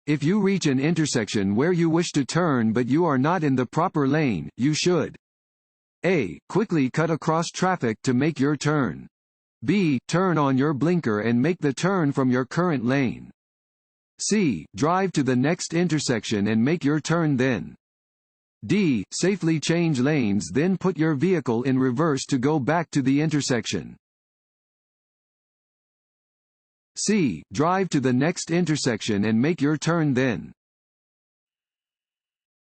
If you reach an intersection where you wish to turn but you are not in the proper lane, you should A. Quickly cut across traffic to make your turn. B. Turn on your blinker and make the turn from your current lane. C. Drive to the next intersection and make your turn then. D. Safely change lanes then put your vehicle in reverse to go back to the intersection. C. Drive to the next intersection and make your turn then.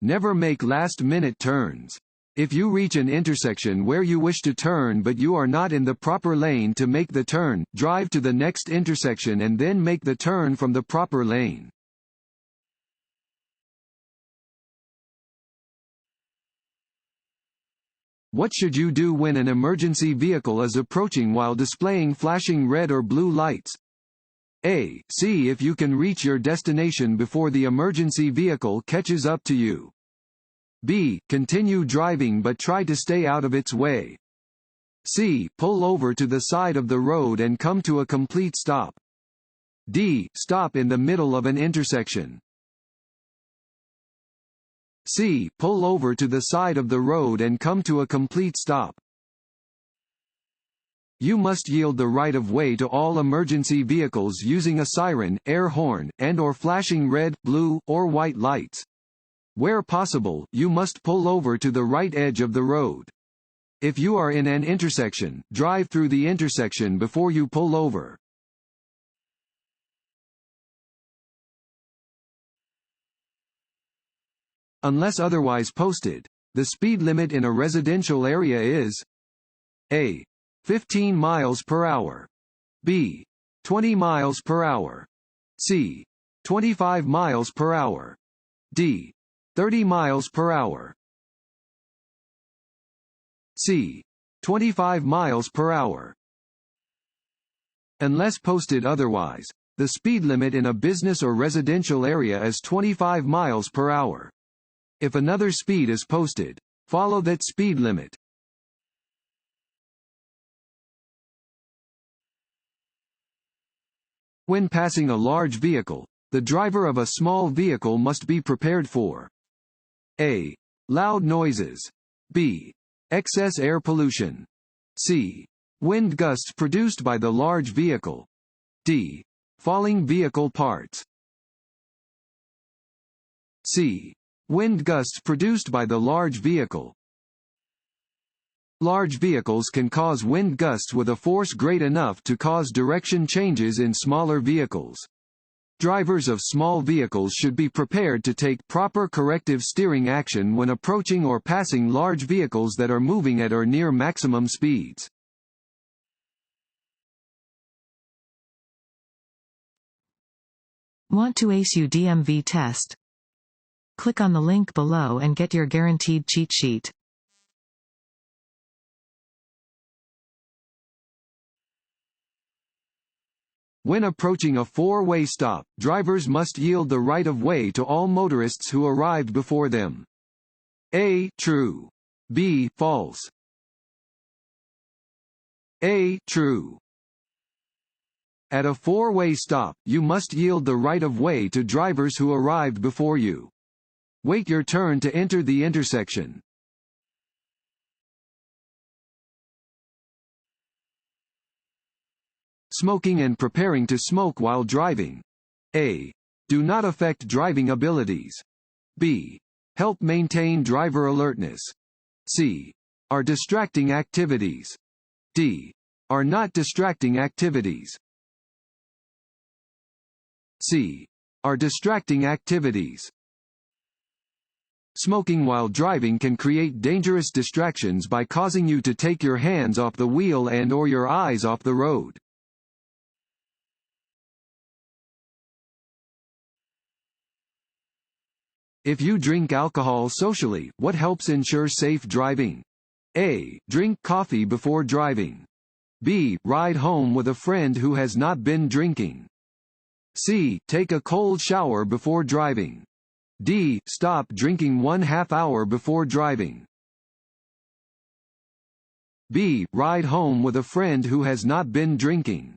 Never make last-minute turns. If you reach an intersection where you wish to turn but you are not in the proper lane to make the turn, drive to the next intersection and then make the turn from the proper lane. What should you do when an emergency vehicle is approaching while displaying flashing red or blue lights? A. See if you can reach your destination before the emergency vehicle catches up to you. B. Continue driving but try to stay out of its way. C. Pull over to the side of the road and come to a complete stop. D. Stop in the middle of an intersection. C. Pull over to the side of the road and come to a complete stop. You must yield the right of way to all emergency vehicles using a siren, air horn, and/or flashing red, blue, or white lights. Where possible, you must pull over to the right edge of the road. If you are in an intersection, drive through the intersection before you pull over. Unless otherwise posted, the speed limit in a residential area is A. 15 miles per hour. B. 20 miles per hour. C. 25 miles per hour. D. 30 miles per hour. C. 25 miles per hour. Unless posted otherwise, the speed limit in a business or residential area is 25 miles per hour. If another speed is posted, follow that speed limit. When passing a large vehicle, the driver of a small vehicle must be prepared for A. Loud noises. B. Excess air pollution. C. Wind gusts produced by the large vehicle. D. Falling vehicle parts. C. Wind gusts produced by the large vehicle. Large vehicles can cause wind gusts with a force great enough to cause direction changes in smaller vehicles. Drivers of small vehicles should be prepared to take proper corrective steering action when approaching or passing large vehicles that are moving at or near maximum speeds. Want to ace your DMV test? Click on the link below and get your guaranteed cheat sheet. When approaching a four-way stop, drivers must yield the right of way to all motorists who arrived before them. A. True. B. False. A. True. At a four-way stop, you must yield the right of way to drivers who arrived before you. Wait your turn to enter the intersection. Smoking and preparing to smoke while driving. A. Do not affect driving abilities. B. Help maintain driver alertness. C. Are distracting activities. D. Are not distracting activities. C. Are distracting activities. Smoking while driving can create dangerous distractions by causing you to take your hands off the wheel and/or your eyes off the road. If you drink alcohol socially, what helps ensure safe driving? A. Drink coffee before driving. B. Ride home with a friend who has not been drinking. C. Take a cold shower before driving. D. Stop drinking 1/2 hour before driving. B. Ride home with a friend who has not been drinking.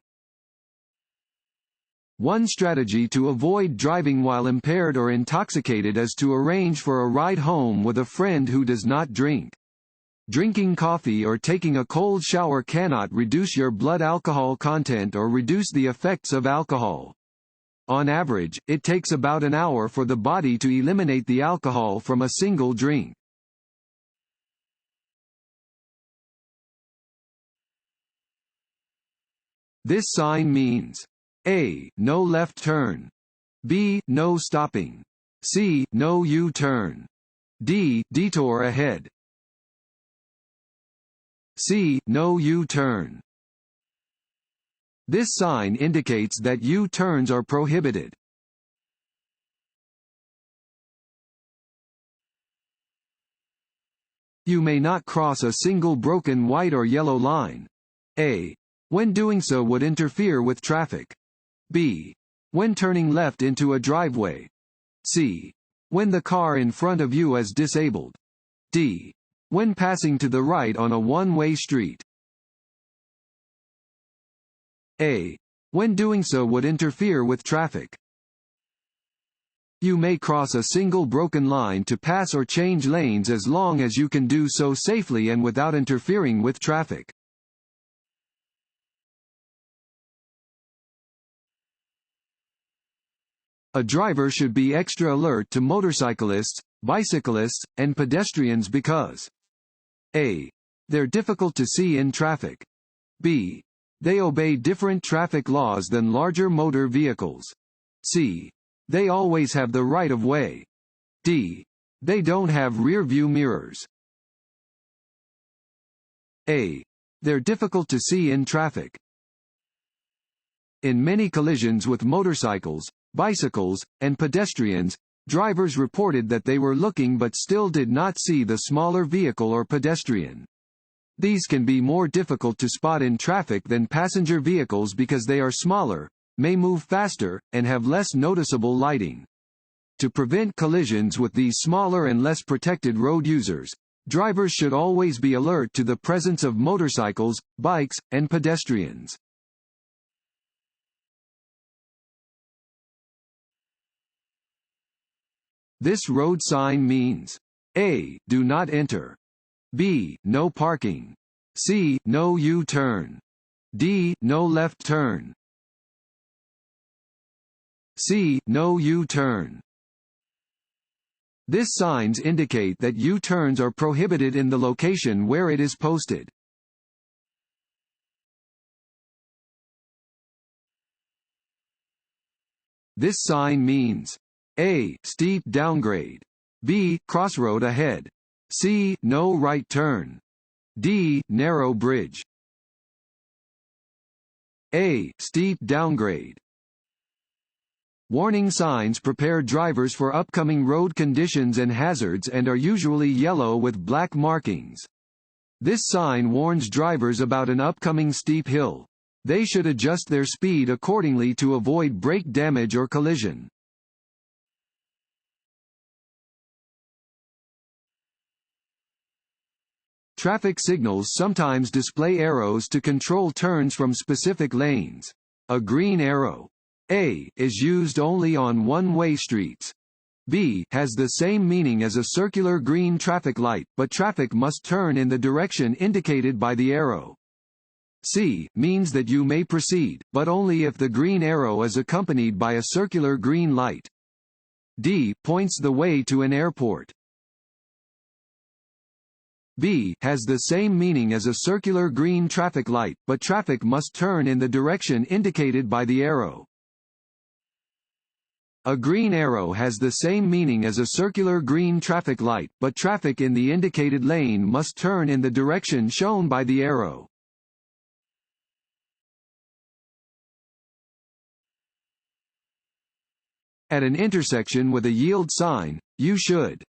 One strategy to avoid driving while impaired or intoxicated is to arrange for a ride home with a friend who does not drink. Drinking coffee or taking a cold shower cannot reduce your blood alcohol content or reduce the effects of alcohol. On average, it takes about an hour for the body to eliminate the alcohol from a single drink. This sign means A. No left turn. B. No stopping. C. No U-turn. D. Detour ahead. C. No U-turn. This sign indicates that U-turns are prohibited. You may not cross a single broken white or yellow line. A. When doing so would interfere with traffic. B. When turning left into a driveway. C. When the car in front of you is disabled. D. When passing to the right on a one-way street. A. When doing so would interfere with traffic. You may cross a single broken line to pass or change lanes as long as you can do so safely and without interfering with traffic. A driver should be extra alert to motorcyclists, bicyclists, and pedestrians because A. They're difficult to see in traffic. B. They obey different traffic laws than larger motor vehicles. C. They always have the right of way. D. They don't have rear-view mirrors. A. They're difficult to see in traffic. In many collisions with motorcycles, bicycles, and pedestrians, drivers reported that they were looking but still did not see the smaller vehicle or pedestrian. These can be more difficult to spot in traffic than passenger vehicles because they are smaller, may move faster, and have less noticeable lighting. To prevent collisions with these smaller and less protected road users, drivers should always be alert to the presence of motorcycles, bikes, and pedestrians. This road sign means A. Do not enter. B. No parking. C. No U-turn. D. No left turn. C. No U-turn. This signs indicate that U-turns are prohibited in the location where it is posted. This sign means A. Steep downgrade. B. Crossroad ahead. C. No right turn. D. Narrow bridge. A. Steep downgrade. Warning signs prepare drivers for upcoming road conditions and hazards and are usually yellow with black markings. This sign warns drivers about an upcoming steep hill. They should adjust their speed accordingly to avoid brake damage or collision. Traffic signals sometimes display arrows to control turns from specific lanes. A green arrow A is used only on one-way streets. B has the same meaning as a circular green traffic light, but traffic must turn in the direction indicated by the arrow. C means that you may proceed, but only if the green arrow is accompanied by a circular green light. D points the way to an airport. B has the same meaning as a circular green traffic light, but traffic must turn in the direction indicated by the arrow. A green arrow has the same meaning as a circular green traffic light, but traffic in the indicated lane must turn in the direction shown by the arrow. At an intersection with a yield sign, you should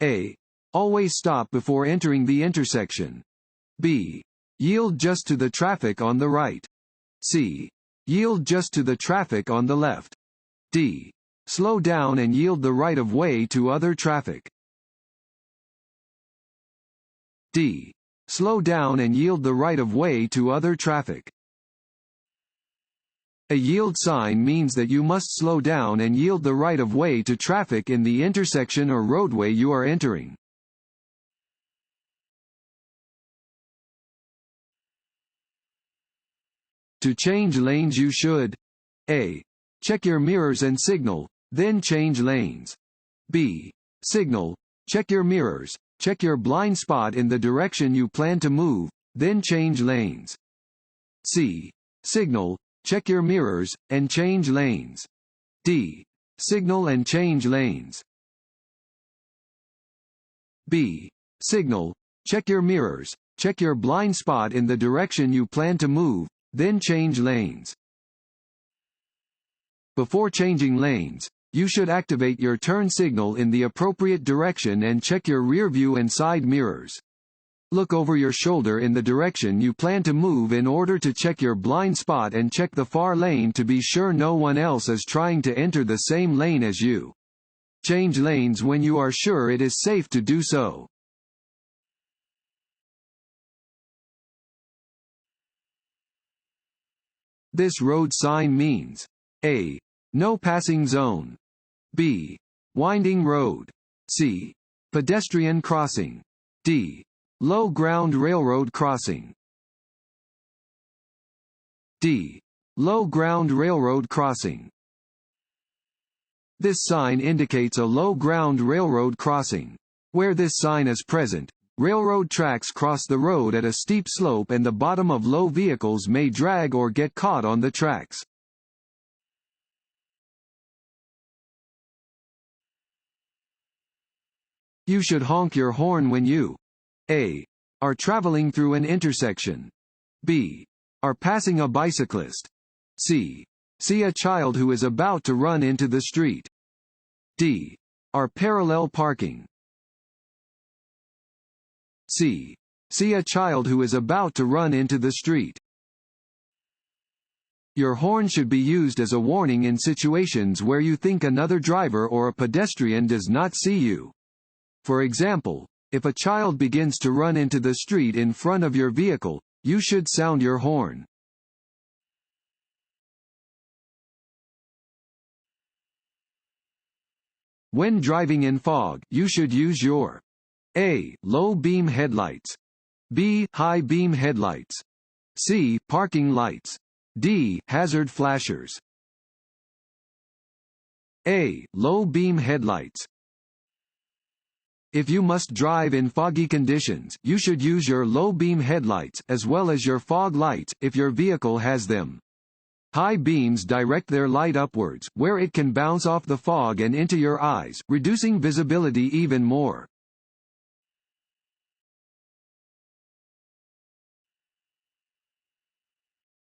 A. Always stop before entering the intersection. B. Yield just to the traffic on the right. C. Yield just to the traffic on the left. D. Slow down and yield the right of way to other traffic. D. Slow down and yield the right of way to other traffic. A yield sign means that you must slow down and yield the right of way to traffic in the intersection or roadway you are entering. To change lanes you should A. Check your mirrors and signal, then change lanes. B. Signal, check your mirrors, check your blind spot in the direction you plan to move, then change lanes. C. Signal, check your mirrors, and change lanes. D. Signal and change lanes. B. Signal, check your mirrors, check your blind spot in the direction you plan to move, then change lanes. Before changing lanes, you should activate your turn signal in the appropriate direction and check your rear view and side mirrors. Look over your shoulder in the direction you plan to move in order to check your blind spot and check the far lane to be sure no one else is trying to enter the same lane as you. Change lanes when you are sure it is safe to do so. This road sign means A. No passing zone. B. Winding road. C. Pedestrian crossing. D. Low ground railroad crossing. D. Low ground railroad crossing. This sign indicates a low ground railroad crossing. Where this sign is present, railroad tracks cross the road at a steep slope and the bottom of low vehicles may drag or get caught on the tracks. You should honk your horn when you A. Are traveling through an intersection. B. Are passing a bicyclist. C. See a child who is about to run into the street. D. Are parallel parking. C. See a child who is about to run into the street. Your horn should be used as a warning in situations where you think another driver or a pedestrian does not see you. For example, if a child begins to run into the street in front of your vehicle, you should sound your horn. When driving in fog, you should use your A. Low beam headlights. B. High beam headlights. C. Parking lights. D. Hazard flashers. A. Low beam headlights. If you must drive in foggy conditions, you should use your low beam headlights, as well as your fog lights, if your vehicle has them. High beams direct their light upwards, where it can bounce off the fog and into your eyes, reducing visibility even more.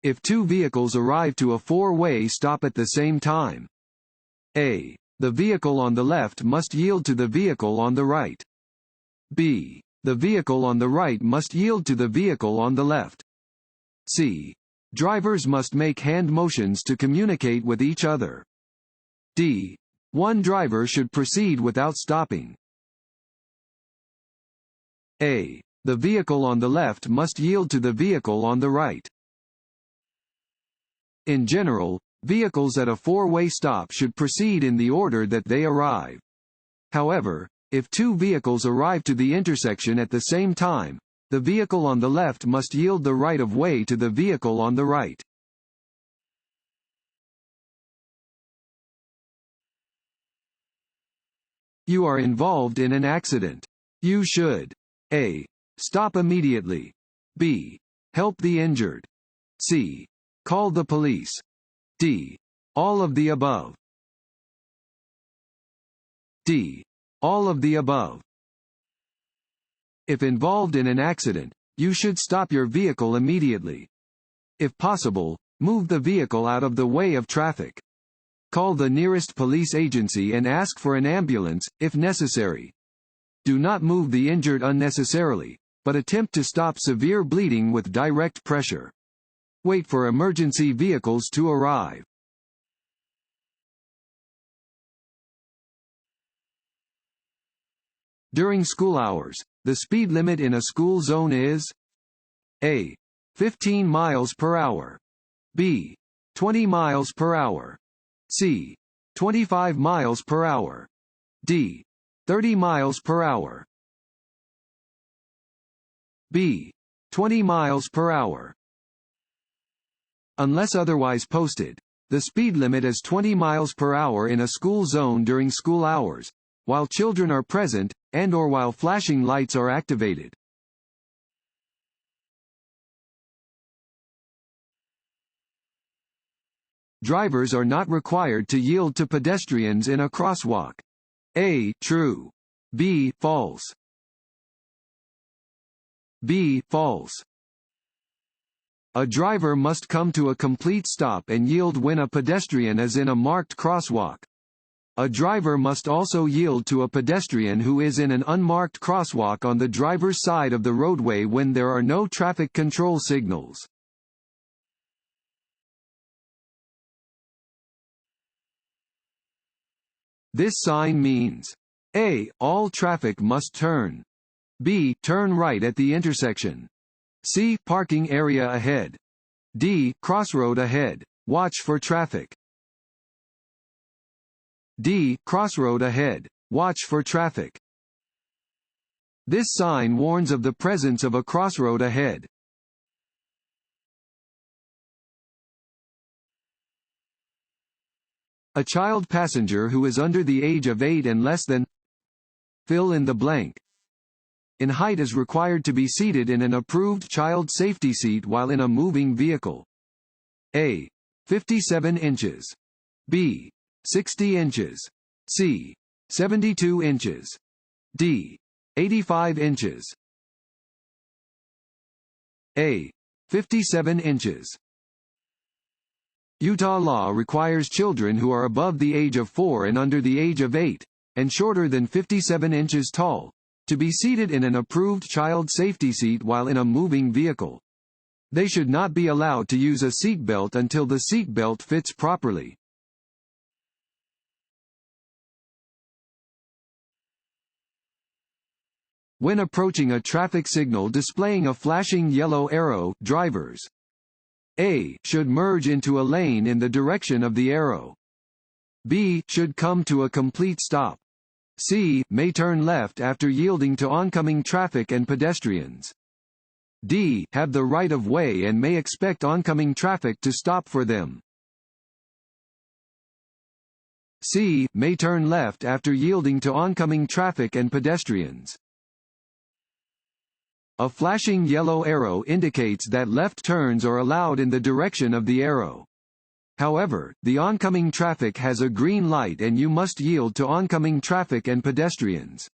If two vehicles arrive to a four-way stop at the same time, A. The vehicle on the left must yield to the vehicle on the right. B. The vehicle on the right must yield to the vehicle on the left. C. Drivers must make hand motions to communicate with each other. D. One driver should proceed without stopping. A. The vehicle on the left must yield to the vehicle on the right. In general, vehicles at a four-way stop should proceed in the order that they arrive. However, if two vehicles arrive to the intersection at the same time, the vehicle on the left must yield the right of way to the vehicle on the right. You are involved in an accident. You should A. Stop immediately. B. Help the injured. C. Call the police. D. All of the above. D. All of the above. If involved in an accident, you should stop your vehicle immediately. If possible, move the vehicle out of the way of traffic. Call the nearest police agency and ask for an ambulance, if necessary. Do not move the injured unnecessarily, but attempt to stop severe bleeding with direct pressure. Wait for emergency vehicles to arrive. During school hours, the speed limit in a school zone is A. 15 miles per hour. B. 20 miles per hour. C. 25 miles per hour. D. 30 miles per hour. B. 20 miles per hour. Unless otherwise posted, the speed limit is 20 miles per hour in a school zone during school hours, while children are present, and/or while flashing lights are activated. Drivers are not required to yield to pedestrians in a crosswalk. A. True. B. False. B. False. A driver must come to a complete stop and yield when a pedestrian is in a marked crosswalk. A driver must also yield to a pedestrian who is in an unmarked crosswalk on the driver's side of the roadway when there are no traffic control signals. This sign means A. All traffic must turn. B. Turn right at the intersection. C. Parking area ahead. D. Crossroad ahead. Watch for traffic. D. Crossroad ahead. Watch for traffic. This sign warns of the presence of a crossroad ahead. A child passenger who is under the age of 8 and less than fill in the blank in height is required to be seated in an approved child safety seat while in a moving vehicle. A. 57 inches. B. 60 inches. C. 72 inches. D. 85 inches. A. 57 inches. Utah law requires children who are above the age of 4 and under the age of 8, and shorter than 57 inches tall, to be seated in an approved child safety seat while in a moving vehicle. They should not be allowed to use a seatbelt until the seatbelt fits properly. When approaching a traffic signal displaying a flashing yellow arrow, drivers A. should merge into a lane in the direction of the arrow. B. should come to a complete stop. C. may turn left after yielding to oncoming traffic and pedestrians. D. have the right of way and may expect oncoming traffic to stop for them. C. may turn left after yielding to oncoming traffic and pedestrians. A flashing yellow arrow indicates that left turns are allowed in the direction of the arrow. However, the oncoming traffic has a green light and you must yield to oncoming traffic and pedestrians.